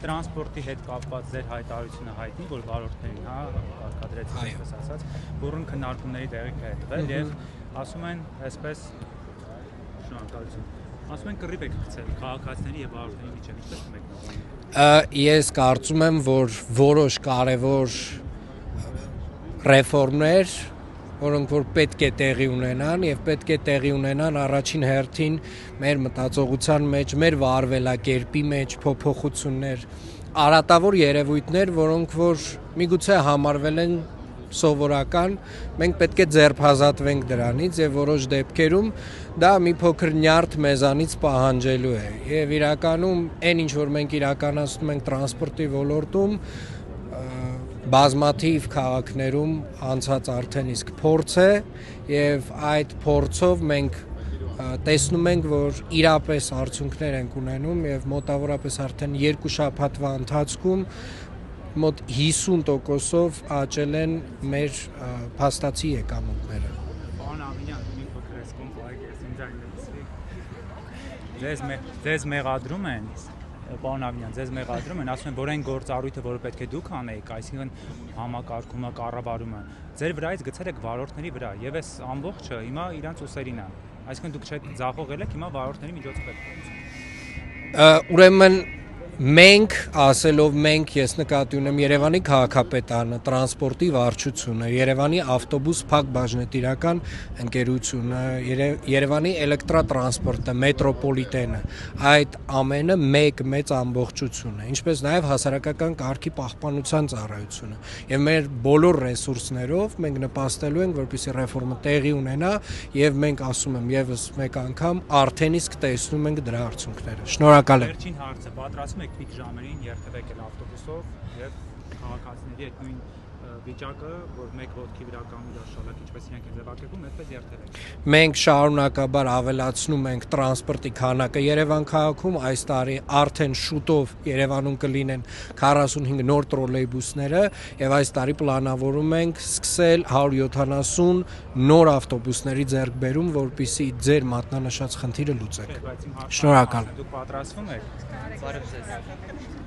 տրանսպորտի հետ կապված ձեր հայտարարությունը հայտնի, որ վարորդներին, կարգադրեցին, այսպես ասած, բուռն քննարկումների տեղիք է տվել եւ ասում են, այսպես շնորհակալություն։ Ասում են կռիվ եք գցել քաղաքացիների եւ վարորդների միջեւ, ինչպես մեկնաբանում։ Ես կարծում եմ, որ որոշ կարևոր ռեֆորմներ, որոնք որ պետք է տեղի ունենան եւ պետք է տեղի ունենան առաջին հերթին մեր մտածողության մեջ, մեր վարվելակերպի մեջ փոփոխություններ, արատավոր երևույթներ, որոնք որ միգուցե համարվել են սովորական, մենք պետք է ձերբազատվենք դրանից եւ որոշ դեպքերում դա մի փոքր նյարդ մեզանից պահանջելու է եւ իրականում այն ինչ որ մենք իրականացնում ենք տրանսպորտի ոլորտում բազմաթիվ քաղաքներում անցած արդեն իսկ փորձ է եւ այդ փորձով մենք տեսնում ենք որ իրապես արդյունքներ ենք ունենում եւ մոտավորապես արդեն 2 շաբաթվա ընթացքում մոտ 50%-ով աճել են մեր փաստացի եկամուտները։ Պարոն Ամինյան, մի փոքր էսկոմ պայքես ինձ ձեզ մեղադրում են Պարոն Ավինյան, ձեզ մեղադրում են, ասում են, որ այն գործառույթը, որը պետք է դուք անեիք, այսինքն համակարգումը, կառավարումը, ձեր վրայից գցել եք վարորդների վրա, եւ այս ամբողջը հիմա իրանց ուսերին է։ Այսինքն դուք չեք ձախողել եք, հիմա վարորդների միջոցով եք։ Ուրեմն մենք ասելով մենք ես նկատի ունեմ Երևանի քաղաքապետարանը, տրանսպորտի վարչությունը, Երևանի ավտոբուս փակ բաժնետիրական ընկերությունը, Երևանի էլեկտրատրանսպորտը, մետրոպոլիտենը, այդ ամենը մեկ մեծ ամբողջություն է, ինչպես նաև հասարակական կարգի պահպանության ծառայությունը։ Եվ մեր բոլոր ռեսուրսներով մենք նպաստելու ենք, որպեսզի ռեֆորմը տեղի ունենա, եւ մենք ասում եմ եւս մեկ անգամ արդեն իսկ տեսնում ենք դրա արդյունքները։ Շնորհակալ եմ։ Վերջին հարցը, պատրաստվում եք պիկ ժամերին երթևեք ավտոբուսով եւ քաղաքացիների այդ նույն վիճակը, որ մեկ ոտքի վրա կամ իրաշալակ ինչպես իրենք են ձևակերպում, այդպես երթևեք։ Մենք շարունակաբար ավելացնում ենք տրանսպորտի քանակը Երևան քաղաքում, այս տարի արդեն շուտով Երևանում կլինեն 45 նոր տրոլեյբուսները եւ այս տարի պլանավորում ենք սկսել 170 նոր ավտոբուսների ձեռքբերում, որպեսզի ձեր մատնանշած խնդիրը լուծենք։ Շնորհակալ եմ։ Դուք պատրաստվում եք։ Բարև ձեզ։